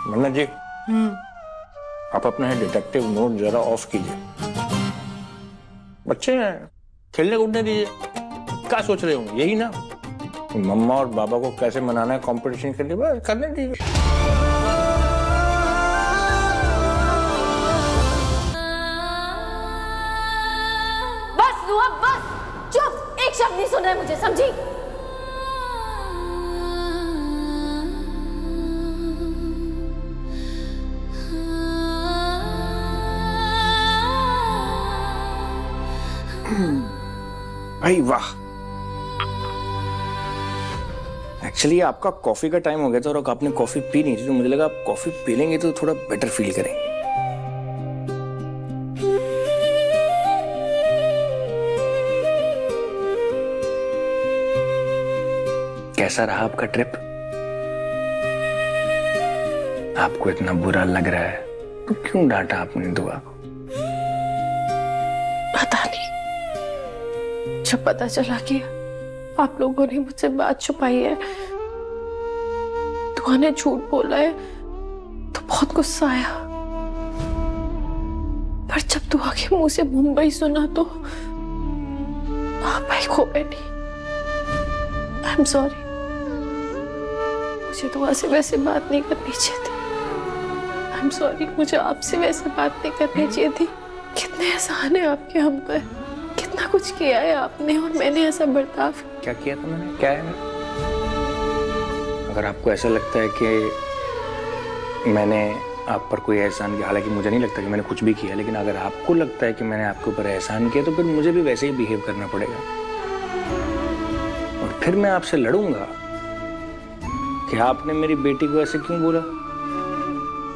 मन्ना जी, आप अपना detective note जरा ऑफ कीजिए। बच्चे हैं, खेलने कूदने दीजिए। क्या सोच रहे होंगे, यही ना मम्मा और बाबा को कैसे मनाना है कंपटीशन के लिए, बस करने दीजिए। बस दुआ, बस चुप, एक शब्द नहीं सुना है मुझे, समझी? भाई वाह, एक्चुअली आपका कॉफी का टाइम हो गया था और आपने कॉफी पी नहीं थी, तो मुझे लगा आप कॉफी पी लेंगे तो थोड़ा बेटर फील करेंगे। कैसा रहा आपका ट्रिप? आपको इतना बुरा लग रहा है तो क्यों डांटा आपने दुआ को? पता नहीं, जब पता चला कि आप लोगों ने मुझसे बात छुपाई है, दुआ ने झूठ बोला है, तो बहुत गुस्सा आया। पर जब दुआ के मुंह से मुंबई सुना तो आप भाई खो बैठी। आई एम सॉरी, मुझे दुआ से वैसे बात नहीं करनी चाहिए थी। आई एम सॉरी, मुझे आपसे वैसे बात नहीं करनी चाहिए थी। कितने एहसान है आपके हम पर, कितना कुछ किया है आपने और मैंने ऐसा बर्ताव। क्या किया था मैंने, क्या है मैंने? अगर आपको ऐसा लगता है कि मैंने आप पर कोई एहसान किया, हालांकि मुझे नहीं लगता कि मैंने कुछ भी किया, लेकिन अगर आपको लगता है कि मैंने आपके ऊपर एहसान किया तो फिर मुझे भी वैसे ही बिहेव करना पड़ेगा। और फिर मैं आपसे लड़ूंगा कि आपने मेरी बेटी को ऐसे क्यों बोला,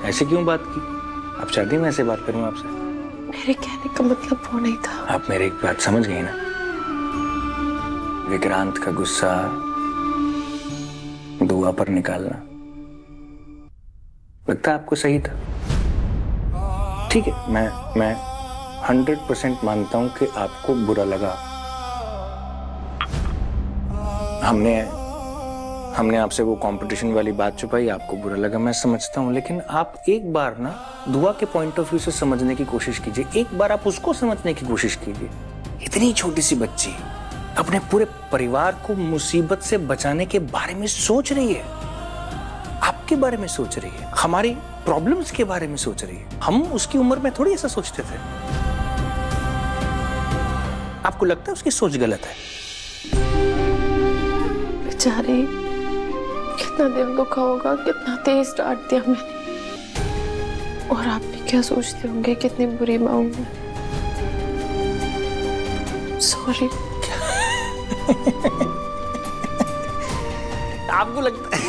ऐसे क्यों बात की। आप चाहती मैं ऐसे बात करूं आपसे? मेरे कहने का मतलब वो नहीं था। आप मेरी एक बात समझ गई ना? विक्रांत का गुस्सा दुआ पर निकालना लगता है आपको सही था। ठीक है, मैं 100% मानता हूं कि आपको बुरा लगा। हमने आपसे वो कंपटीशन वाली बात छुपाई, आपको बुरा लगा, मैं समझता हूं। लेकिन आप एक बार ना दुआ के पॉइंट ऑफ व्यू से समझने की कोशिश कीजिए। एक बार आप उसको समझने की कोशिश कीजिए। इतनी छोटी सी बच्ची अपने पूरे परिवार को मुसीबत से बचाने के बारे में सोच रही है, आपके बारे में सोच रही है, हमारी प्रॉब्लम्स के बारे में सोच रही है। हम उसकी उम्र में थोड़ी ऐसा सोचते थे। आपको लगता है उसकी सोच गलत है? बेचारी, कितना दिल दुखा होगा, कितना तेज डांट दिया मैंने। और आप भी क्या सोचते होंगे कितनी बुरी माँ हूं मैं। सॉरी। आपको लगता है,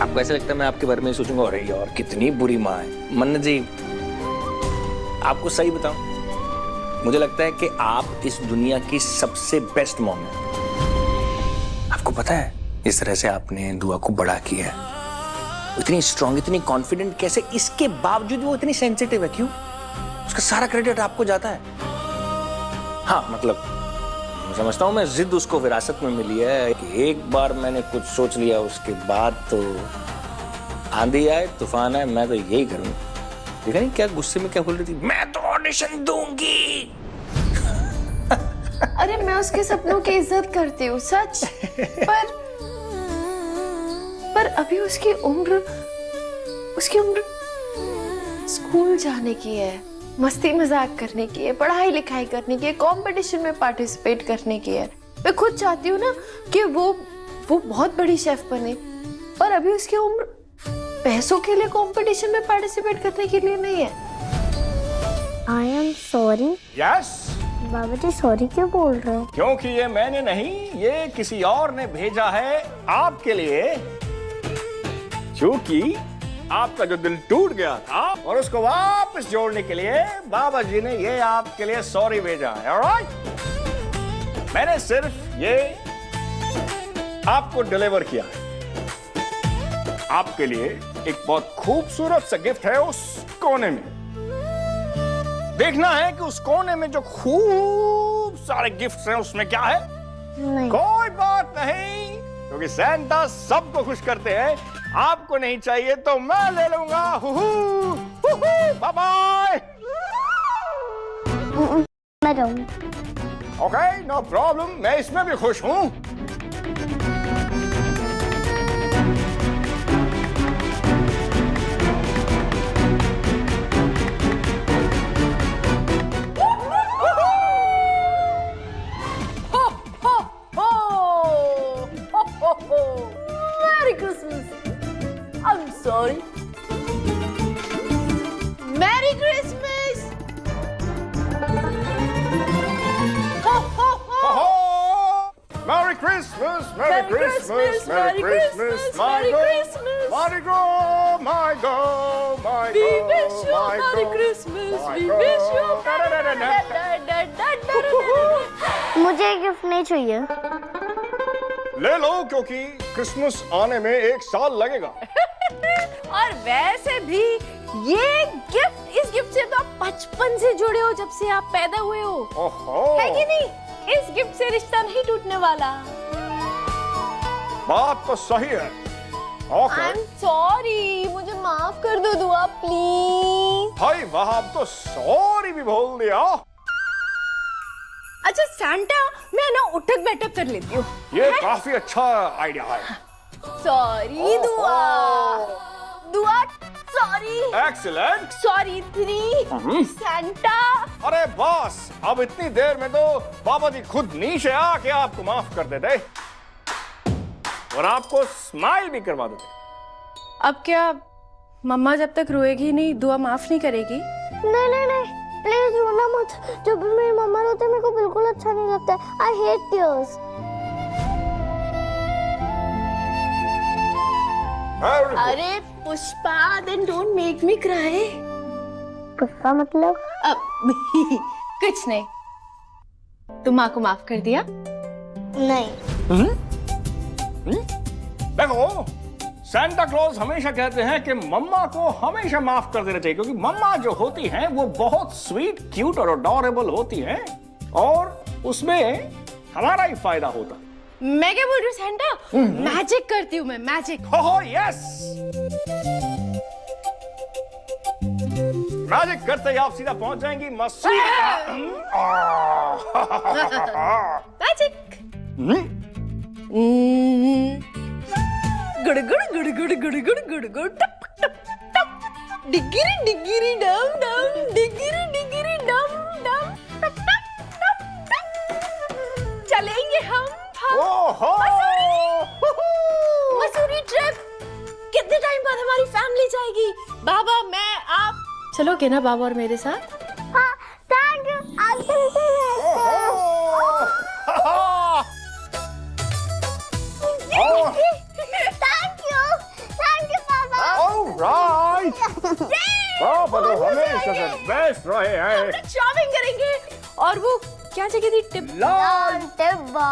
आपको ऐसा लगता है मैं आपके बारे में सोचूंगा अरे यार कितनी बुरी माँ है? मन्ना जी, आपको सही बताऊं, मुझे लगता है कि आप इस दुनिया की सबसे बेस्ट मॉम हैं। आपको पता है इस तरह से आपने दुआ को बड़ा किया है, इतनी स्ट्रांग, इतनी कॉन्फिडेंट, कैसे? इसके बावजूद वो इतनी सेंसिटिव है, क्यों? उसका सारा क्रेडिट आपको जाता है। हाँ मतलब मैं समझता हूँ, मैं जिद उसको विरासत में मिली है कि एक बार मैंने कुछ सोच लिया उसके बाद तो आंधी आए तूफान आए मैं तो यही करूंगा। देखा नहीं क्या गुस्से में क्या बोल रही थी, मैं तो ऑडिशन दूंगी। अरे मैं उसके सपनों की इज्जत करती हूँ, सच। पर अभी उसकी उम्र स्कूल जाने की है, मस्ती मजाक करने की है, पढ़ाई लिखाई करने की है, कंपटीशन में पार्टिसिपेट करने की है। मैं खुद चाहती हूँ ना कि वो बहुत बड़ी शेफ बने, पर अभी उसकी उम्र पैसों के लिए कंपटीशन में पार्टिसिपेट करने के लिए नहीं है। I am sorry. Yes. Baba ji sorry क्यों बोल रहे हो? क्योंकि ये मैंने नहीं, ये किसी और ने भेजा है आपके लिए, क्योंकि आपका जो दिल टूट गया था और उसको वापस जोड़ने के लिए बाबा जी ने ये आपके लिए सॉरी भेजा है। ऑलराइट, मैंने सिर्फ ये आपको डिलीवर किया है। आपके लिए एक बहुत खूबसूरत सा गिफ्ट है उस कोने में। देखना है कि उस कोने में जो खूब सारे गिफ्ट्स हैं उसमें क्या है। नहीं। कोई बात नहीं, क्योंकि सैंटा सबको खुश करते हैं। आपको नहीं चाहिए तो मैं ले लूंगा। Bye bye. मैं जाऊंगी। ओके, नो प्रॉब्लम, मैं इसमें भी खुश हूं। Merry Christmas. I'm sorry. Merry Christmas. Ho ho ho. Merry Christmas, Merry Christmas, Merry Christmas, my Christmas. go, my go, my go. We wish you a Merry Christmas. We wish you मुझे gift नहीं चाहिए। ले लो, क्योंकि Christmas आने में 1 साल लगेगा। और वैसे भी ये गिफ्ट, इस गिफ्ट से तो आप बचपन से जुड़े हो, जब से आप पैदा हुए हो। ओहो, है कि नहीं? इस गिफ्ट से रिश्ता नहीं टूटने वाला। बात तो सही है। ओके, I'm sorry, मुझे माफ कर दो दुआ प्लीज। भाई वाह, अब तो सॉरी भी बोल दिया। अच्छा सैंटा, मैं ना उठक बैठक कर लेती हूँ। ये काफी अच्छा आइडिया है। सॉरी दुआ, दुआ सॉरी, एक्सीलेंट। Sorry 3 Santa. अरे बॉस, अब इतनी देर में तो बाबा जी खुद नीचे आके आपको माफ कर देते और आपको स्माइल भी करवा देते। अब क्या मम्मा जब तक रोएगी नहीं, दुआ माफ नहीं करेगी? नहीं नहीं नहीं, प्लीज रोना मत। जब भी मेरी मम्मा रोते मेरे को बिल्कुल अच्छा नहीं लगता है। I hate tears. अरे Pushpa, then don't make me cry. Pushpa मतलब? कुछ नहीं। तुम माँ को माफ कर दिया? नहीं। देखो, सैंटा क्लॉज हमेशा कहते हैं कि मम्मा को हमेशा माफ कर देना चाहिए, क्योंकि मम्मा जो होती हैं वो बहुत स्वीट, क्यूट और अडोरेबल होती हैं और उसमें हमारा ही फायदा होता है। मैं क्या बोल रही हूँ सैंटा? मैजिक करती हूँ मैं, मैजिक। हो यस, मैजिक करते ही आप सीधा पहुंच जाएंगी मसूद। मैजिक। गुड़ गुड़ गुड़ गुड़ गुड़ गुड़ गुड़ गुड़ टप टप टप, डिगिरी डिगिरी डम डम, डिगिरी डिगिरी डम डम, टप टप टप टप। चलेंगे हम मसूरी ट्रिप। कितने टाइम बाद हमारी फैमिली जाएगी? बाबा, मैं, आप चलोगे ना बाबा और मेरे साथ? हाँ, थैंक यू। आप चलते थैंक यू पापा। ऑलराइट, पापा तो हमेशा से बेस्ट रहे हैं। शॉपिंग करेंगे। और वो क्या जगह थी? Lal Tibba.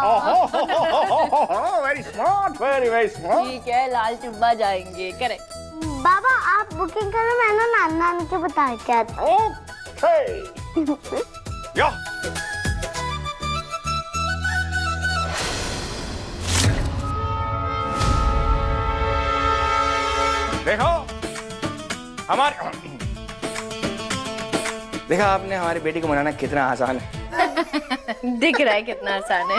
Very smart, very smart. ठीक है, लाल टिब्बा जाएंगे। करेक्ट। बाबा आप बुकिंग करो, मैं ना नानी नानी के बता के आती हूँ। ओके। या देखो देखा आपने हमारी बेटी को मनाना कितना आसान है। दिख रहा है कितना आसान है।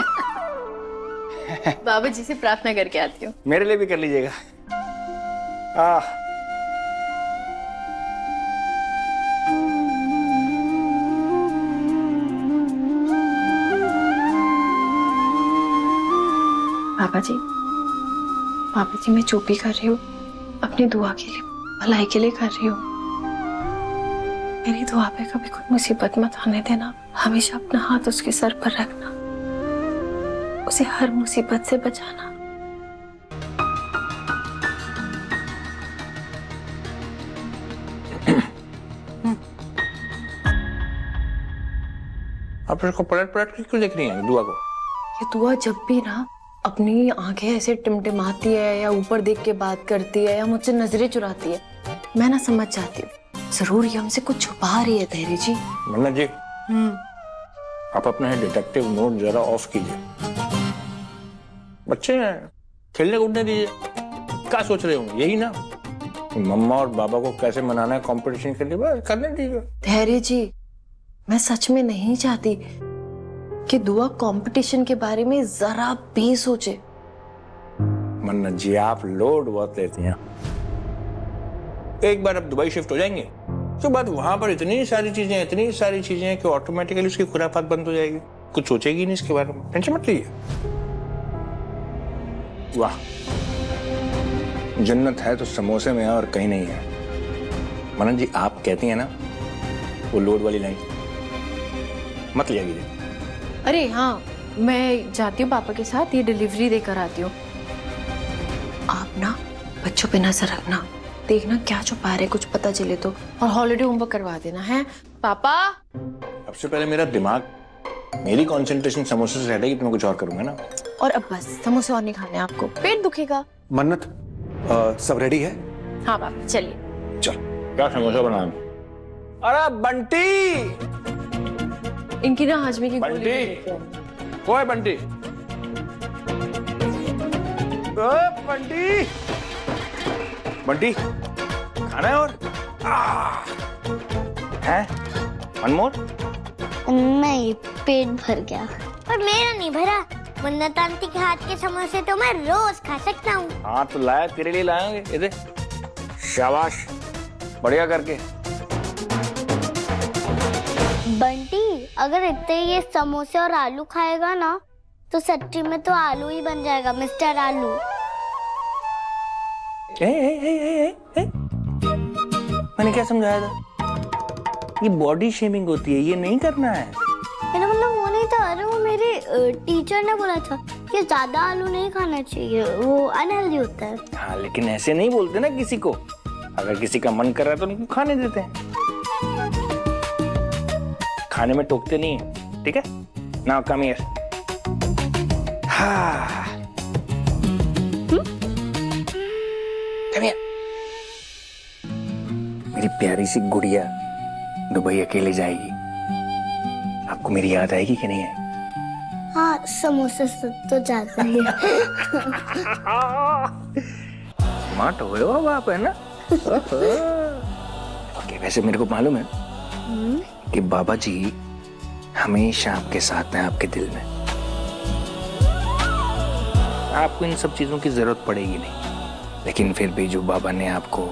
बाबा जी से प्रार्थना करके आती हूँ। मेरे लिए भी कर लीजिएगा। बाबा जी मैं चुप ही कर रही हूँ, अपनी दुआ के लिए, भलाई के लिए कर रही हूँ। मेरी दुआ पे कभी कोई मुसीबत मत आने देना। हमेशा अपना हाथ उसके सर पर रखना, उसे हर मुसीबत से बचाना। आप इसको पलट पलट के क्यों देख रही हैं दुआ को? ये दुआ जब भी ना अपनी आंखें ऐसे टिमटिमाती है या ऊपर देख के बात करती है या मुझसे नजरें चुराती है, मैं ना समझ जाती हूँ जरूर ये हमसे कुछ छुपा रही है। धैर्य जी, मन्नत जी, आप अपना डिटेक्टिव मोड जरा ऑफ कीजिए। बच्चे हैं, खेलने कूदने दीजिए। क्या सोच रहे हो, यही ना मम्मा और बाबा को कैसे मनाना है कंपटीशन के लिए, बस करने दीजिए। धैर्य जी, मैं सच में नहीं चाहती कि दुआ कंपटीशन के बारे में जरा भी सोचे। मन्नत जी, आप लोड बहुत लेती हैं। एक बार अब दुबई शिफ्ट हो जाएंगे तो बाद वहां पर इतनी सारी चीजें हैं कि ऑटोमेटिकली उसकी खुराफात बंद हो जाएगी। कुछ सोचेगी नहीं इसके बारे में, टेंशन मत लीजिए। वाह, जन्नत है तो समोसे में है और कहीं नहीं है। मनन जी, आप कहती हैं ना वो लोड वाली लाइन मत लिया कीजिए। अरे हाँ, मैं जाती हूँ पापा के साथ, ये डिलीवरी देकर आती हूँ। आप ना बच्चों पे नजर रखना, देखना क्या छुपा रहे, कुछ पता चले तो, और हॉलिडे होमवर्क करवा देना है पापा। सबसे पहले मेरा दिमाग, मेरी कंसंट्रेशन समोसे से हटेगी तो मैं कुछ और करूंगा ना। और अब बस समोसे और नहीं खाने आपको, पेट दुखेगा। मन्नत, सब रेडी है? हाँ पापा, चलिए। चल, क्या समोसा बना? अरे बंटी, इनकी ना हाजमे की गोली बंटी, देते हैं। ओए बंटी, ओए बंटी, बंटी, खाना है और है वन मोर? नहीं, पेट भर गया। पर मेरा नहीं भरा। मन्नत आंटी के हाथ के समोसे तो मैं रोज खा सकता हूँ। हाँ तो लाया, तेरे लिए लाएंगे। इधर शाबाश, बढ़िया करके। बंटी, अगर इतने ये समोसे और आलू खाएगा ना तो सच्ची में तो आलू ही बन जाएगा, मिस्टर आलू। मैंने क्या समझाया था? ये बॉडी शेमिंग होती है, ये नहीं करना है। मेरा मतलब वो नहीं था। अरे वो मेरे टीचर ने बोला था कि ज्यादा आलू नहीं खाना चाहिए, वो अनहेल्दी होता है। हाँ, लेकिन ऐसे नहीं बोलते ना किसी को। अगर किसी का मन कर रहा है तो उनको खाने देते हैं, खाने में टोकते नहीं है, ठीक है? Now come here. हाँ, कम हियर। मेरी प्यारी सी गुड़िया दुबई अकेले जाएगी, आपको मेरी याद आएगी कि नहीं है? हाँ, समोसे से तो जाता ही है। स्मार्ट हो गए हो आप, है ना? ओके, वैसे मेरे को मालूम है कि बाबा जी हमेशा आपके साथ हैं, आपके दिल में। आपको इन सब चीजों की जरूरत पड़ेगी नहीं, लेकिन फिर भी जो बाबा ने आपको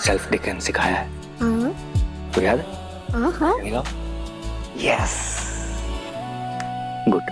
सेल्फ डिफेंस सिखाया है, हाँ तो याद है? हाँ। Yes, good.